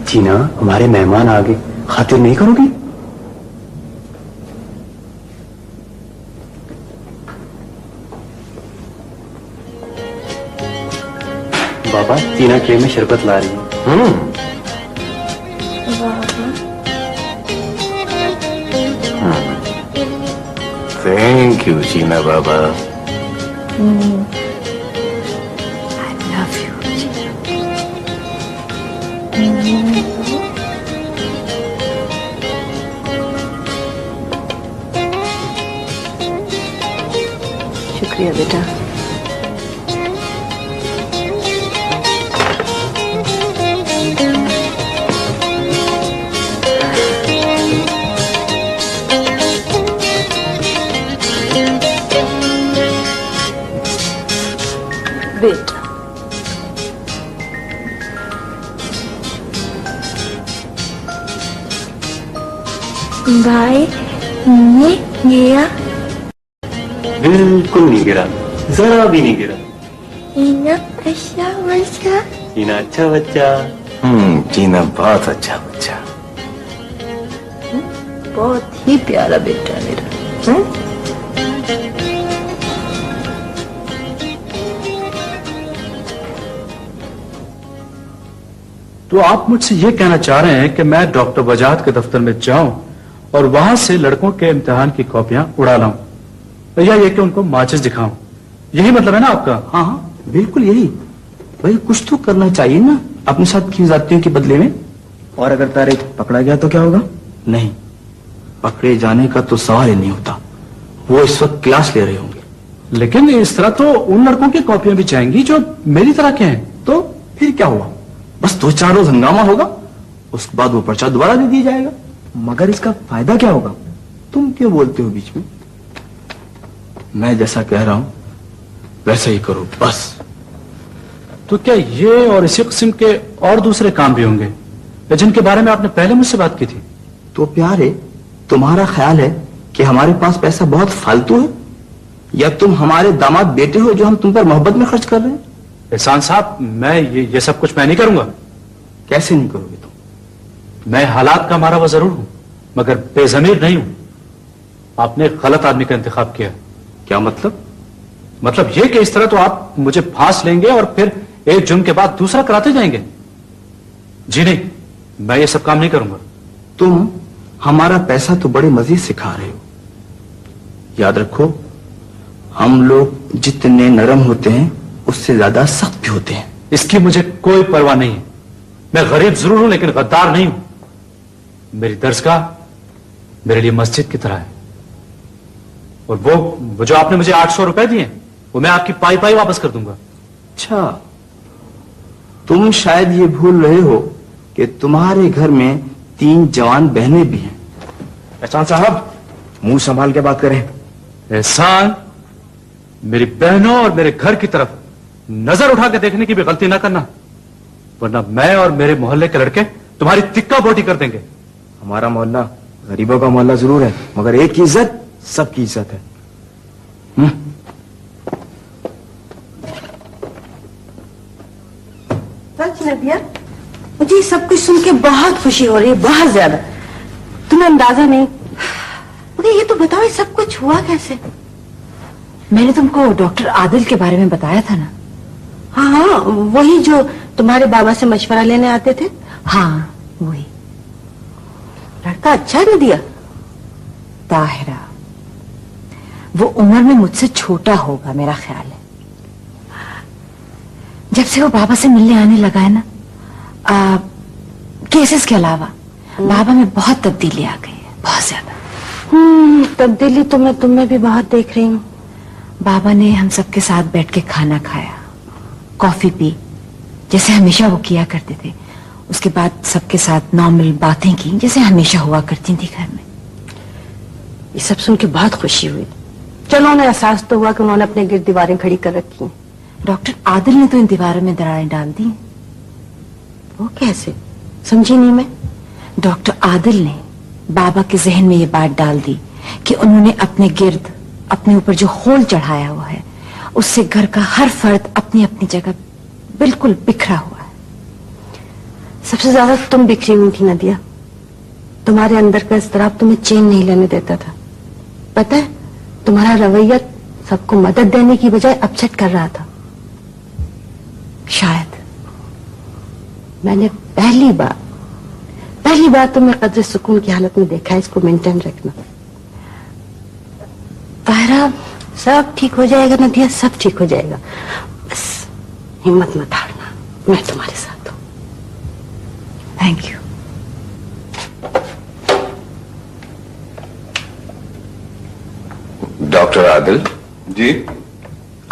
जीना, हमारे मेहमान आ गए, खातिर नहीं करोगी? बाबा, जीना ट्रे में शरबत ला रही है। Thank you Jeena Baba. I love you, शुक्रिया बेटा। बेटा भाई ये गिरा? बिल्कुल नहीं गिरा, जरा भी नहीं गिरा। इना अच्छा बच्चा। जीना अच्छा बच्चा। जीना बहुत अच्छा बच्चा। बहुत ही प्यारा बेटा मेरा। तो आप मुझसे ये कहना चाह रहे हैं कि मैं डॉक्टर वजाहत के दफ्तर में जाऊं और वहां से लड़कों के इम्तिहान की कॉपियां उड़ा लाऊं, या ये कि उनको माचिस दिखाऊं? यही मतलब है ना आपका? हाँ हाँ, बिल्कुल यही। भाई कुछ तो करना चाहिए ना अपने साथ की जातियों के बदले में। और अगर तारिक पकड़ा गया तो क्या होगा? नहीं, पकड़े जाने का तो सवाल ही नहीं होता। वो इस वक्त क्लास ले रहे होंगे। लेकिन इस तरह तो उन लड़कों की कॉपियां भी जाएंगी जो मेरी तरह के हैं। तो फिर क्या हुआ? बस 2-4 रोज हंगामा होगा, उसके बाद वो पर्चा दोबारा दे दिया जाएगा। मगर इसका फायदा क्या होगा? तुम क्यों बोलते हो बीच में? मैं जैसा कह रहा हूं वैसा ही करो बस। तो क्या ये और इसी किस्म के और दूसरे काम भी होंगे जिनके बारे में आपने पहले मुझसे बात की थी? तो प्यारे, तुम्हारा ख्याल है कि हमारे पास पैसा बहुत फालतू है, या तुम हमारे दामाद बेटे हो जो हम तुम पर मोहब्बत में खर्च कर रहे हैं? एहसान साहब, मैं ये सब कुछ मैं नहीं करूंगा। कैसे नहीं करोगे तुम? मैं हालात का मारा हुआ जरूर हूं, मगर बेजमीर नहीं हूं। आपने गलत आदमी का इंतखाब किया। क्या मतलब? मतलब ये कि इस तरह तो आप मुझे फांस लेंगे और फिर एक जुर्म के बाद दूसरा कराते जाएंगे। जी नहीं, मैं ये सब काम नहीं करूंगा। तुम हमारा पैसा तो बड़े मजे से खा रहे हो। याद रखो, हम लोग जितने नरम होते हैं उससे ज्यादा सख्त भी होते हैं। इसकी मुझे कोई परवाह नहीं है। मैं गरीब जरूर हूं लेकिन गद्दार नहीं हूं। मेरी दरसगाह मेरे लिए मस्जिद की तरह है, और वो जो आपने मुझे 800 रुपए दिए वो मैं आपकी पाई पाई वापस कर दूंगा। अच्छा, तुम शायद ये भूल रहे हो कि तुम्हारे घर में 3 जवान बहनें भी हैं। एहसान साहब, मुंह संभाल के बात करें। एहसान, मेरी बहनों और मेरे घर की तरफ नजर उठा के देखने की भी गलती ना करना, वरना मैं और मेरे मोहल्ले के लड़के तुम्हारी तिक्का बोटी कर देंगे। हमारा मोहल्ला गरीबों का मोहल्ला जरूर है, मगर एक की इज्जत सबकी इज्जत है। सच नदिया, मुझे सब कुछ सुन के बहुत खुशी हो रही है, बहुत ज्यादा। तुम्हें अंदाजा नहीं। मुझे ये तो बताओ, ये सब कुछ हुआ कैसे? मैंने तुमको डॉक्टर आदिल के बारे में बताया था ना? हाँ, वही जो तुम्हारे बाबा से मशवरा लेने आते थे। हाँ, वही। लड़का अच्छा नहीं दिया? ताहिरा, वो उम्र में मुझसे छोटा होगा मेरा ख्याल है। जब से वो बाबा से मिलने आने लगा है ना, केसेस के अलावा बाबा में बहुत तब्दीली आ गई है, बहुत ज्यादा। तब्दीली तो मैं तुम्हें भी बहुत देख रही हूँ। बाबा ने हम सबके साथ बैठ के खाना खाया, कॉफी पी, जैसे हमेशा वो किया करते थे। उसके बाद सबके साथ नॉर्मल बातें की जैसे हमेशा हुआ करती थी घर में। ये सब सुन के बहुत खुशी हुई। चलो, उन्हें एहसास तो हुआ कि उन्होंने अपने गिर्द दीवारें खड़ी कर रखी हैं। डॉक्टर आदिल ने तो इन दीवारों में दरारें डाल दी। वो कैसे? समझी नहीं मैं। डॉक्टर आदिल ने बाबा के जहन में ये बात डाल दी कि उन्होंने अपने गिर्द, अपने ऊपर जो होल चढ़ाया हुआ है, उससे घर का हर फर्द अपनी अपनी जगह बिल्कुल बिखरा हुआ है। सबसे ज्यादा तुम बिखरी हुई थी नदिया। तुम्हारे अंदर का इज़्तिराब तुम्हें चैन नहीं लेने देता था। पता है, तुम्हारा रवैया सबको मदद देने की बजाय अपसेट कर रहा था। शायद मैंने पहली बार तुम्हें कदर सुकून की हालत में देखा है। इसको मेंटेन रखना। ताहिरा, सब ठीक हो जाएगा नदिया, सब ठीक हो जाएगा। बस हिम्मत मत हारना, मैं तुम्हारे साथ हूं। Thank you. डॉक्टर आदिल जी।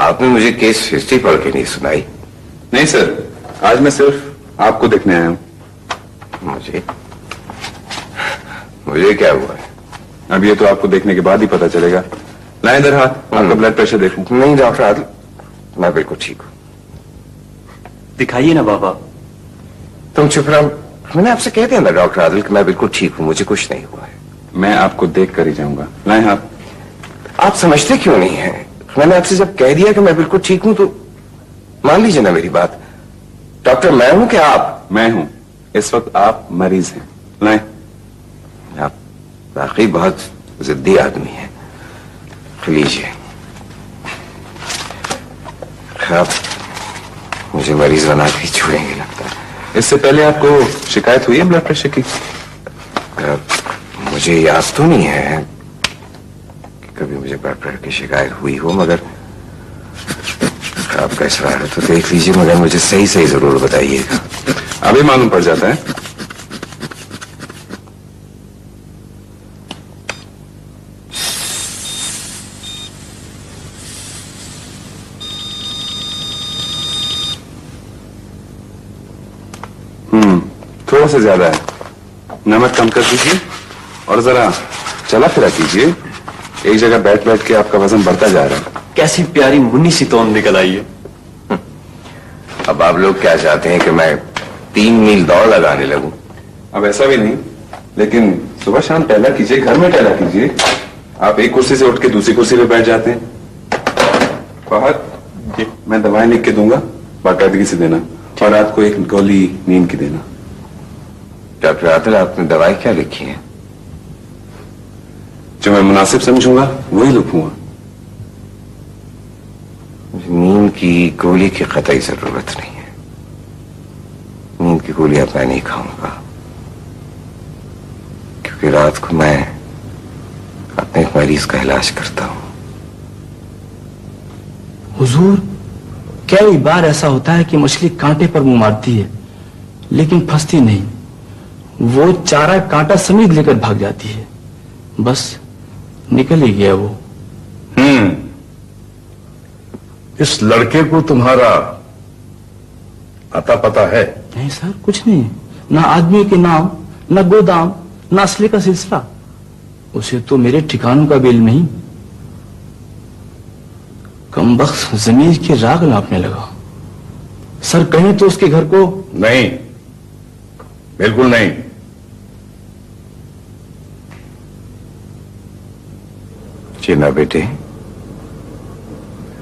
आपने मुझे केस हिस्ट्री पढ़ के नहीं सुनाई। नहीं सर, आज मैं सिर्फ आपको देखने आया हूं। मुझे क्या हुआ है? अब ये तो आपको देखने के बाद ही पता चलेगा। लाएं इधर हाथ, आपका ब्लड प्रेशर देखूं। नहीं डॉक्टर आदिल, मैं बिल्कुल ठीक हूं। दिखाइए ना बाबा। तुम चुप रहो। मैंने आपसे कह दिया ना डॉक्टर आदिल कि मैं बिल्कुल ठीक हूं, मुझे कुछ नहीं हुआ है। मैं आपको देख कर ही जाऊंगा। लाएं हाथ। आप समझते क्यों नहीं है? मैंने आपसे जब कह दिया कि मैं बिल्कुल ठीक हूं तो मान लीजिए ना मेरी बात। डॉक्टर मैं हूं कि आप? मैं हूं। इस वक्त आप मरीज हैं। लाएं। आप वाकई बहुत जिद्दी आदमी है। लीजिए। आप मुझे मरीज बना के छोड़ेंगे लगता है। इससे पहले आपको शिकायत हुई है ब्लड प्रेशर की? मुझे याद तो नहीं है कि कभी मुझे ब्लड प्रेशर की शिकायत हुई हो, मगर आपका इसरार है तो देख लीजिए, मगर मुझे सही सही जरूर बताइएगा। अभी मालूम पड़ जाता है। थोड़ा सा ज्यादा है। नमक कम कर दीजिए और जरा चला फिरा कीजिए। एक जगह बैठ बैठ के आपका वजन बढ़ता जा रहा है। कैसी प्यारी मुन्नी सी तोन निकल आई है। अब आप लोग क्या चाहते हैं कि मैं 3 मील दौड़ लगाने लगूं? अब ऐसा भी नहीं, लेकिन सुबह शाम टहला कीजिए, घर में टहला कीजिए। आप एक कुर्सी से उठ के दूसरी कुर्सी पे बैठ जाते हैं। बाहर मैं दवाएं लिख के दूंगा, बाकायदगी से देना, और रात को एक गोली नींद की देना। डॉक्टर आदिल, आपने दवाई क्या लिखी है? जो मैं मुनासिब समझूंगा वही लिखूंगा। नींद की गोली की कतई जरूरत नहीं है। नींद की गोली अब मैं नहीं खाऊंगा, क्योंकि रात को मैं अपने एक मरीज का इलाज करता हूं। हुजूर, कई बार ऐसा होता है कि मछली कांटे पर मुंह मारती है लेकिन फंसती नहीं। वो चारा कांटा समेत लेकर भाग जाती है। बस निकल ही गया वो। इस लड़के को तुम्हारा अता पता है? नहीं सर, कुछ नहीं। ना आदमी के नाम, ना गोदाम, ना असले का सिलसिला। उसे तो मेरे ठिकानों का भी इल्म नहीं। कमबख्त जमीन के राग नापने लगा। सर कहें तो उसके घर को। नहीं, बिल्कुल नहीं। जीना बेटे,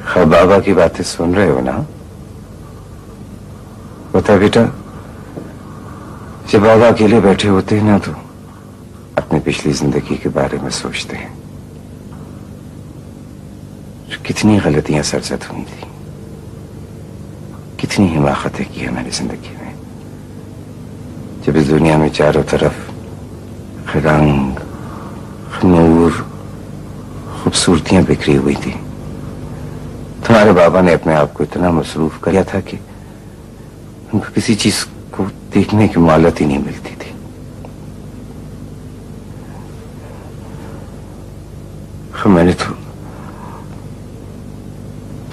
खैर बाबा की बातें सुन रहे हो ना? बता बेटा, जब बाबा अकेले बैठे होते हैं ना तो अपनी पिछली जिंदगी के बारे में सोचते हैं। कितनी गलतियां सरजद हुई थी, कितनी हिमाकतें की है मैंने जिंदगी में। जब इस दुनिया में चारों तरफ रंग, नूर, खूबसूरतियां बिखरी हुई थी, तुम्हारे बाबा ने अपने आप को इतना मसरूफ कर दिया था कि उनको किसी चीज को देखने की मोहलत ही नहीं मिलती थी। मैंने तो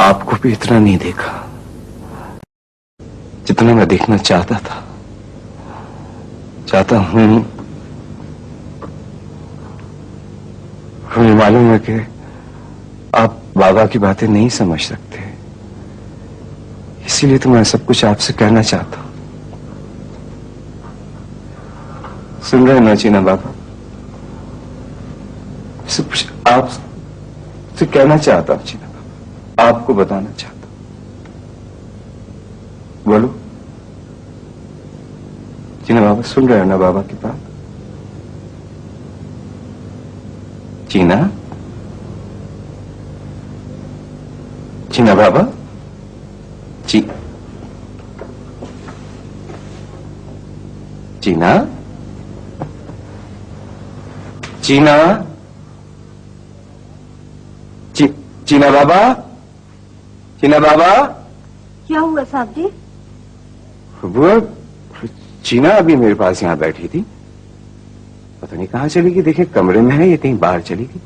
आपको भी इतना नहीं देखा जितना मैं देखना चाहता था, चाहता हूं। मुझे मालूम है कि आप बाबा की बातें नहीं समझ सकते, इसीलिए तो मैं सब कुछ आपसे कहना चाहता हूं। सुन रहे ना चीना बाबा? सब कुछ आपसे कहना चाहता हूं चीना बाबा, आपको बताना चाहता हूं। बोलो। जीना बाबा सुन रहे हो ना बाबा की बात? जीना, जीना बाबा, जीना, जीना, जीना बाबा, जीना बाबा। क्या हुआ साहब जी? वो जीना अभी मेरे पास यहाँ बैठी थी, पता नहीं कहाँ चली गई। देखे कमरे में है या कहीं बाहर चली गई।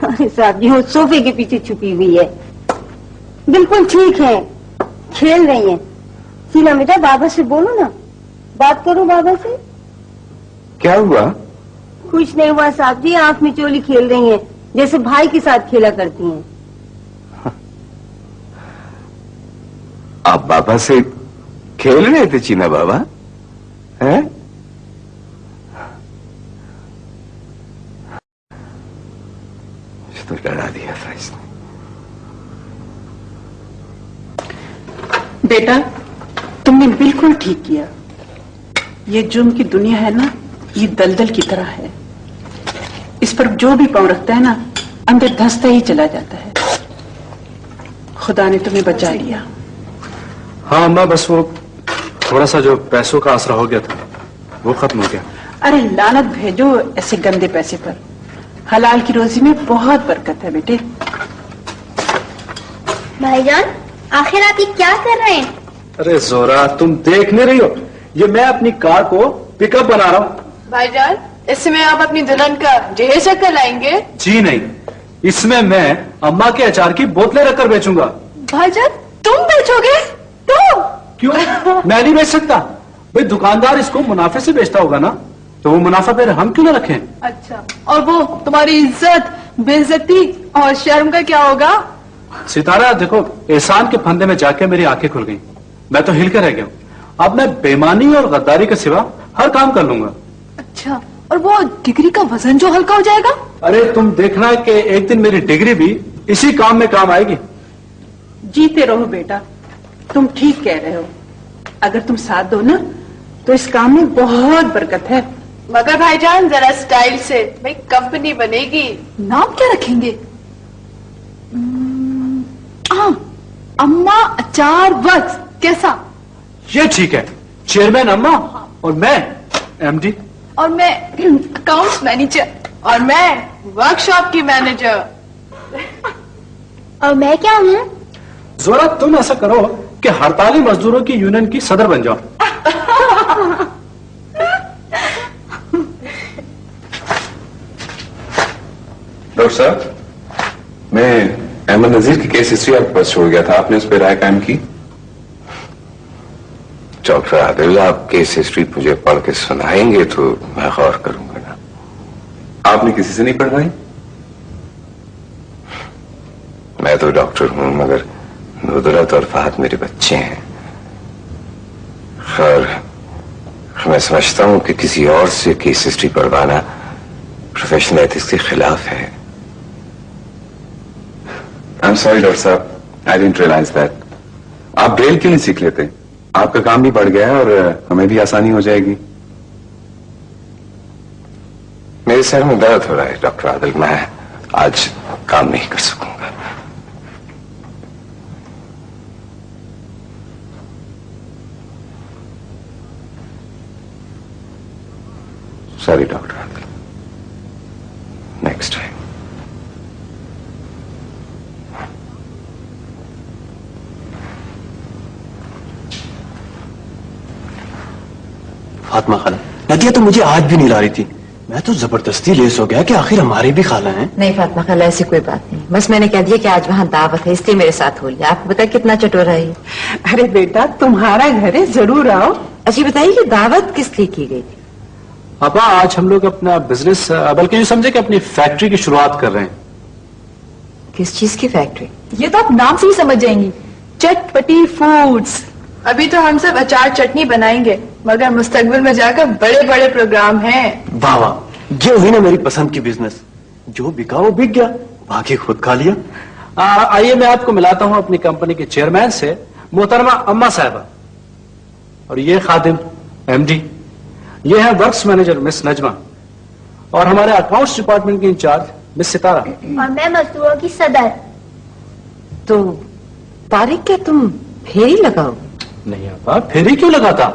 अरे साहब जी वो सोफे के पीछे छुपी हुई है, बिल्कुल ठीक है, खेल रही है। शीला बेटा बाबा से बोलो ना, बात करो बाबा से। क्या हुआ? कुछ नहीं हुआ साहब जी, आंख मिचोली खेल रही हैं, जैसे भाई के साथ खेला करती हैं। आप बाबा से खेल रहे थे चीना बाबा? हैं? मुझे तो डरा दिया था इसने। बेटा तुमने बिल्कुल ठीक किया। ये जुर्म की दुनिया है ना, ये दलदल की तरह है। इस पर जो भी पांव रखता है ना, अंदर धंसता ही चला जाता है। खुदा ने तुम्हें बचा लिया। हाँ अम्मा, बस वो थोड़ा सा जो पैसों का आसरा हो गया था वो खत्म हो गया। अरे लानत भेजो ऐसे गंदे पैसे पर। हलाल की रोजी में बहुत बरकत है बेटे। भाईजान आखिर आप ये क्या कर रहे हैं? अरे जोरा, तुम देख नहीं रही हो, ये मैं अपनी कार को पिकअप बना रहा हूँ। भाईजान इसमें आप अपनी दुल्हन का जहेज शक्कर लाएंगे? जी नहीं, इसमें मैं अम्मा के अचार की बोतलें रखकर बेचूंगा। भाईजान तुम बेचोगे? तुम? क्यों? मैं नहीं बेच सकता भाई, दुकानदार इसको मुनाफे से बेचता होगा ना, तो वो मुनाफा फिर हम क्यों ना रखें? अच्छा, और वो तुम्हारी इज्जत, बेइज्जती और शर्म का क्या होगा? सितारा देखो, एहसान के फंदे में जाके मेरी आंखें खुल गई, मैं तो हिल कर रह गया हूँ। अब मैं बेईमानी और गद्दारी के सिवा हर काम कर लूंगा। अच्छा, और वो डिग्री का वजन जो हल्का हो जाएगा? अरे तुम देखना कि एक दिन मेरी डिग्री भी इसी काम में काम आएगी। जीते रहो बेटा, तुम ठीक कह रहे हो। अगर तुम साथ दो ना तो इस काम में बहुत बरकत है। मगर भाईजान जरा स्टाइल से, भाई कंपनी बनेगी। नाम क्या रखेंगे? अम्मा अचार वर्क्स, कैसा? ये ठीक है, चेयरमैन अम्मा और मैं एमडी। और मैं अकाउंट्स मैनेजर, और मैं वर्कशॉप की मैनेजर। और मैं क्या हूँ? जोरा तुम ऐसा करो कि हड़ताली मजदूरों की यूनियन की सदर बन जाओ। डॉक्टर साहब, मैं अहमद नजीर की केस हिस्ट्री आपके पास छोड़ गया था, आपने उस पर राय कायम की? डॉक्टर आदिल, आप केस हिस्ट्री मुझे पढ़ के सुनाएंगे तो मैं गौर करूंगा ना। आपने किसी से नहीं पढ़वाई? मैं तो डॉक्टर हूं, मगर नुदरत और फहद मेरे बच्चे हैं। खैर, मैं समझता हूं कि किसी और से केस हिस्ट्री पढ़वाना प्रोफेशनल एथिक्स के खिलाफ है। आई एम सॉरी डॉक्टर साहब, आई डिडंट रियलाइज दैट। आप ब्रेल क्यों नहीं सीख लेते? आपका काम भी बढ़ गया है और हमें भी आसानी हो जाएगी। मेरे सर में दर्द हो रहा है डॉक्टर आदिल, मैं आज काम नहीं कर सकूंगा। Sorry doctor Adil, next time. Fatima खाला, नदिया तो मुझे आज भी नहीं ला रही थी। मैं तो जबरदस्ती लेस हो गया कि आखिर हमारे भी खाला हैं। नहीं फातिमा खाला, ऐसी कोई बात नहीं, बस मैंने कह दिया कि आज वहाँ दावत है इसलिए मेरे साथ हो लिया। आपको पता कितना चटोरा है। अरे बेटा तुम्हारा घर है, जरूर आओ। अच्छा बताइए कि दावत किस लिए की गई थी? पापा आज हम लोग अपना बिजनेस, बल्कि यूं समझे कि अपनी फैक्ट्री की शुरुआत कर रहे हैं। किस चीज की फैक्ट्री? ये तो आप नाम से ही समझ जाएंगी, चटपटी फूड्स। अभी तो हम सब अचार चटनी बनाएंगे, मगर मुस्तकबिल में जाकर बड़े बड़े प्रोग्राम हैं। वाह वाह, ये हुई ना मेरी पसंद की बिजनेस। जो बिका वो बिक गया, बाकी खुद खा लिया। आइए मैं आपको मिलाता हूं अपनी कंपनी के चेयरमैन से, मोहतरमा अम्मा साहबा। और ये खादिम एमडी, ये है वर्क्स मैनेजर मिस नजमा, और हमारे अकाउंट्स डिपार्टमेंट की इंचार्ज मिस सितारा। और मैं मजदूरों की सदर। तो तारिक, क्या तुम फेरी लगाओ? नहीं आपा, फेरी क्यों लगाता,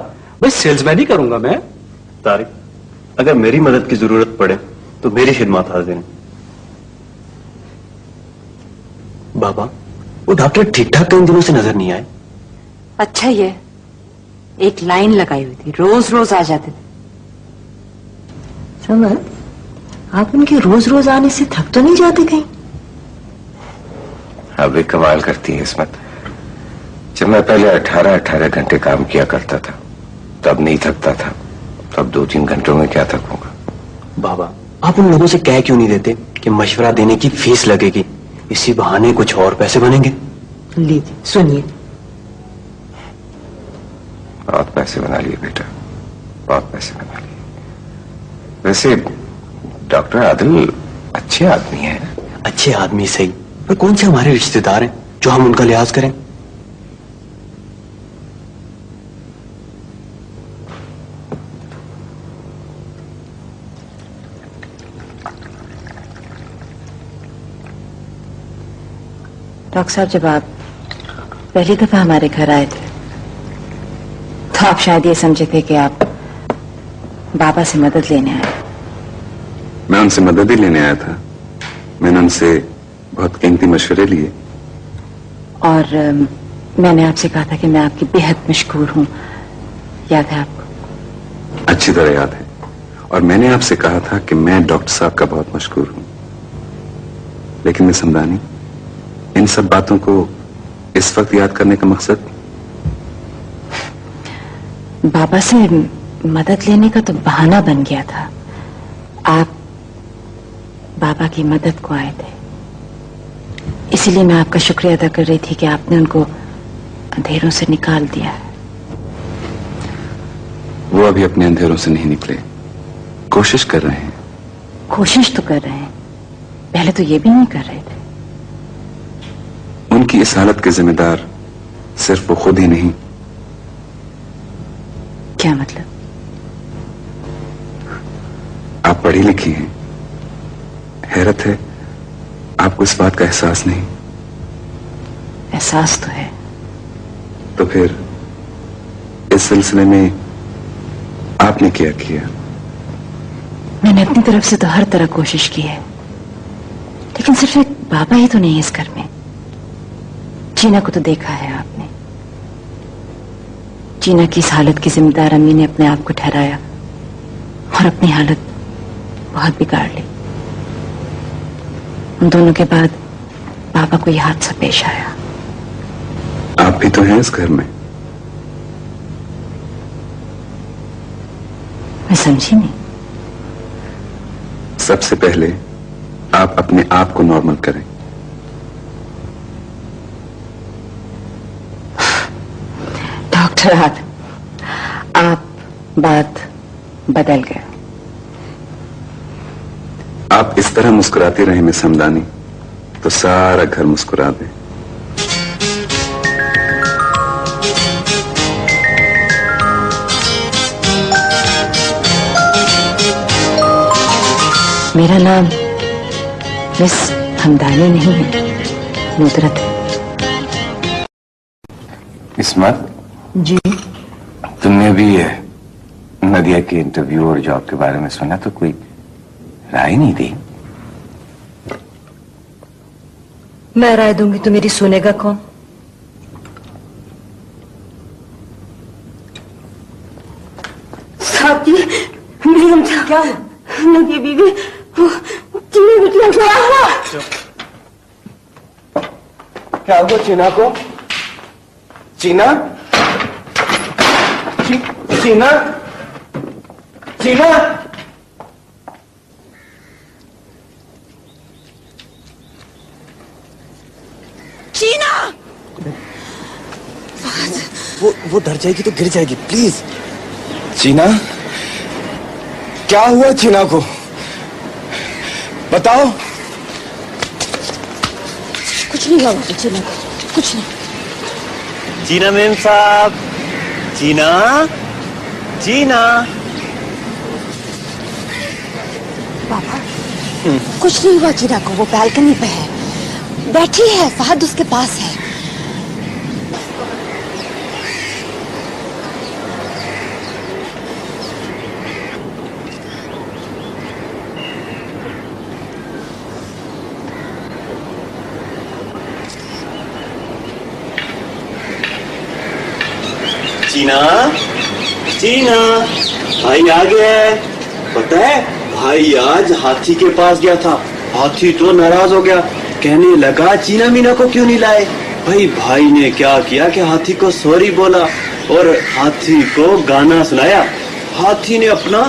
भाई सेल्समैन ही करूंगा मैं। तारिक, अगर मेरी मदद की जरूरत पड़े तो मेरी खिदमत हाजिर है। बाबा, वो डॉक्टर ठीक ठाक कई दिनों से नजर नहीं आए। अच्छा, ये एक लाइन लगाई हुई थी, रोज रोज आ जाते थे। समझ, आप उनके रोज रोज आने से थक तो नहीं जाते कहीं? अब भी कमाल करती है इस्मत। जब मैं पहले 18-18 घंटे काम किया करता था तब नहीं थकता था, तब 2-3 घंटों में क्या थकूंगा। बाबा, आप उन लोगों से कह क्यों नहीं देते कि मशवरा देने की फीस लगेगी, इसी बहाने कुछ और पैसे बनेंगे। लीजिए सुनिए। बहुत पैसे बना लिए बेटा, बहुत पैसे बना लिए। वैसे डॉक्टर आदिल अच्छे आदमी हैं। अच्छे आदमी सही, पर कौन से हमारे रिश्तेदार हैं जो हम उनका लिहाज करें? डॉक्टर साहब, जब आप पहली दफा हमारे घर आए थे तो आप शायद ये समझे थे कि आप बाबा से मदद लेने आए। मैं उनसे मदद ही लेने आया था। मैंने उनसे बहुत कीमती मशवरे लिए। और मैंने आपसे कहा था कि मैं आपकी बेहद मशकूर हूं, याद है आपको? अच्छी तरह याद है। और मैंने आपसे कहा था कि मैं डॉक्टर साहब का बहुत मशकूर हूं। लेकिन मिस हमदानी, इन सब बातों को इस वक्त याद करने का मकसद? बाबा से मदद लेने का तो बहाना बन गया था। आप बाबा की मदद को आए थे, इसीलिए मैं आपका शुक्रिया अदा कर रही थी कि आपने उनको अंधेरों से निकाल दिया है। वो अभी अपने अंधेरों से नहीं निकले, कोशिश कर रहे हैं। कोशिश तो कर रहे हैं, पहले तो ये भी नहीं कर रहे थे। उनकी इस हालत के जिम्मेदार सिर्फ वो खुद ही नहीं। क्या मतलब? आप पढ़ी लिखी हैं, हैरत है आपको इस बात का एहसास नहीं। एहसास तो है। तो फिर इस सिलसिले में आपने क्या किया? मैंने अपनी तरफ से तो हर तरह कोशिश की है, लेकिन सिर्फ एक बाबा ही तो नहीं है इस घर में। जीना को तो देखा है आपने। जीना की इस हालत की जिम्मेदार अम्मी ने अपने आप को ठहराया और अपनी हालत बहुत बिगाड़ ली। उन दोनों के बाद पापा को यह हादसा पेश आया। आप भी तो हैं इस घर में। मैं समझी नहीं। सबसे पहले आप अपने आप को नॉर्मल करें। डॉक्टर आप बात बदल गए। आप इस तरह मुस्कुराती रहे मिस हमदानी तो सारा घर मुस्कुरा दे। मेरा नाम मिस हमदानी नहीं है, नुदरत है। इस्मत जी, तुमने भी नदिया के इंटरव्यू और जॉब के बारे में सुना तो कोई राय नहीं दी? मैं राय दूंगी तो मेरी सुनेगा कौन? साहब जी, मैडम क्या नदिया बीवी क्या हुआ चीना को? चीना, चीना, चीना, चीना! वो डर जाएगी तो गिर जाएगी, प्लीज। चीना, क्या हुआ चीना को? बताओ। कुछ नहीं हुआ चीना को, कुछ नहीं। चीना मेम साहब, जीना, जीना। पापा कुछ नहीं हुआ जीना को, वो बालकनी पे है, बैठी है, फहद उसके पास है। जीना, जीना, भाई आ गया है। पता है भाई आज हाथी के पास गया था, हाथी तो नाराज हो गया, कहने लगा चीना मीना को क्यों नहीं लाए। भाई ने क्या किया कि हाथी को सॉरी बोला और हाथी को गाना सुनाया। हाथी ने अपना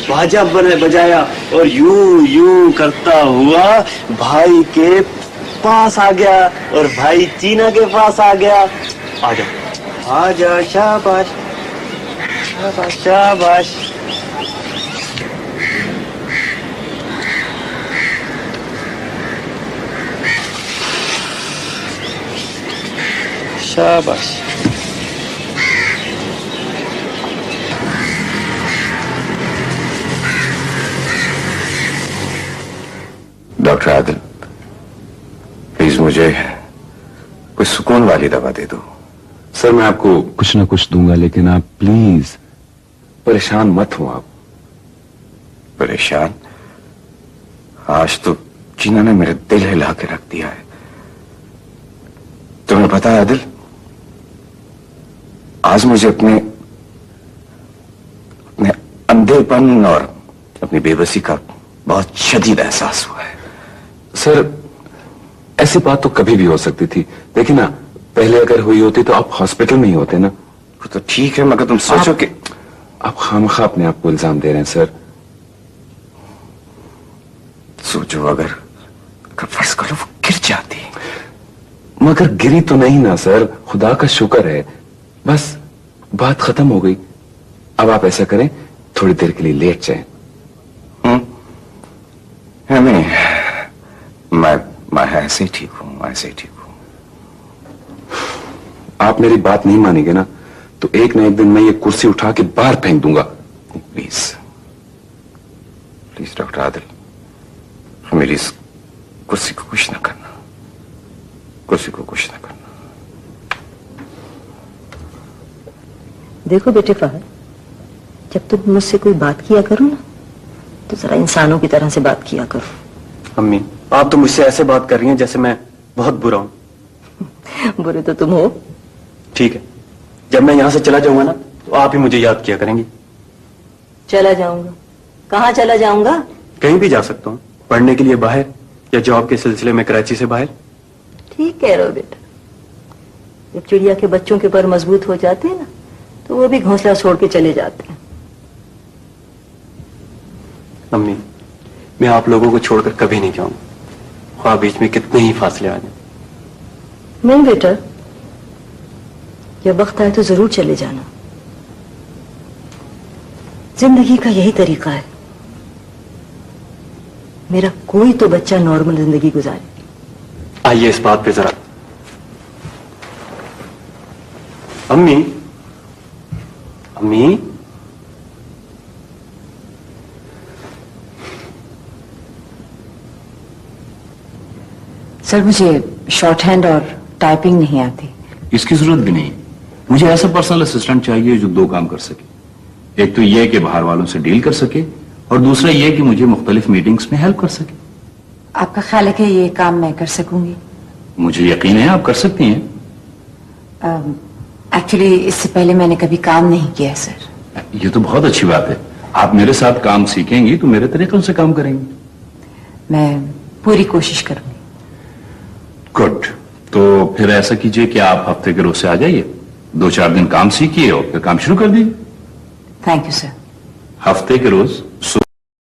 बाजा बजाया और यूं यूं करता हुआ भाई के पास आ गया और भाई चीना के पास आ गया। आ जा, शाबाश शाबाश शाबाश। शाबाश। डॉक्टर आदिल, प्लीज मुझे कोई सुकून वाली दवा दे दो। सर मैं आपको कुछ ना कुछ दूंगा, लेकिन आप प्लीज परेशान मत हो। आप परेशान? आज तो चीना ने मेरे दिल हिला के रख दिया है। तुम्हें पता है आदिल, आज मुझे अपने अंधेपन और अपनी बेबसी का बहुत शदीद एहसास हुआ है। सर ऐसी बात तो कभी भी हो सकती थी, देखिए ना, पहले अगर हुई होती तो आप हॉस्पिटल में ही होते ना। वो तो ठीक है, मगर तुम सोचो कि आप खामखा अपने आप को इल्जाम दे रहे हैं सर। सोचो अगर फर्ज करो वो गिर जाती। मगर गिरी तो नहीं ना सर, खुदा का शुक्र है, बस बात खत्म हो गई। अब आप ऐसा करें, थोड़ी देर के लिए लेट जाएं। नहीं, मैं ऐसे ही ठीक हूं, ऐसे ही ठीक हूं। आप मेरी बात नहीं मानेंगे ना, तो एक न एक दिन मैं ये कुर्सी उठा के बाहर फेंक दूंगा। प्लीज प्लीज डॉक्टर आदिल, मेरी इस कुर्सी को कुछ ना करना, कुर्सी को कुछ ना करना। देखो बेटे फहद, जब तुम मुझसे कोई बात किया करो ना, तो जरा इंसानों की तरह से बात किया करो। अम्मी, आप तो मुझसे ऐसे बात कर रही हैं जैसे मैं बहुत बुरा हूं। बुरे तो तुम हो। ठीक है, जब मैं यहां से चला जाऊंगा ना, तो आप ही मुझे याद किया करेंगी। चला जाऊंगा? कहाँ चला जाऊंगा? कहीं भी जा सकता हूँ, पढ़ने के लिए बाहर या जॉब के सिलसिले में कराची से बाहर। ठीक कह रहे हो बेटा, जब चिड़िया के बच्चों के पर मजबूत हो जाते हैं ना, तो वो भी घोंसला छोड़ के चले जाते हैं। अम्मी, मैं आप लोगों को छोड़कर कभी नहीं जाऊंगा, ख्वाह बीच में कितने ही फासले आ जाए। नहीं बेटा, जब वक्त आए तो जरूर चले जाना। जिंदगी का यही तरीका है। मेरा कोई तो बच्चा नॉर्मल जिंदगी गुजारे। आइए इस बात पे जरा। अम्मी, अम्मी, सर मुझे शॉर्ट हैंड और टाइपिंग नहीं आती। इसकी जरूरत भी नहीं। मुझे ऐसा पर्सनल असिस्टेंट चाहिए जो दो काम कर सके। एक तो यह कि बाहर वालों से डील कर सके, और दूसरा यह कि मुझे मुख्तलिफ मीटिंग्स में हेल्प कर सके। आपका ख्याल है कि ये काम मैं कर सकूंगी? मुझे यकीन है आप कर सकती हैं। एक्चुअली इससे पहले मैंने कभी काम नहीं किया है सर। ये तो बहुत अच्छी बात है। आप मेरे साथ काम सीखेंगी तो मेरे तरीकों से काम करेंगी। मैं पूरी कोशिश करूंगी। गुड। तो फिर ऐसा कीजिए कि आप हफ्ते के रोज से आ जाइए, 2-4 दिन काम सीखिए और फिर काम शुरू कर दीजिए। Thank you sir. हफ्ते के रोज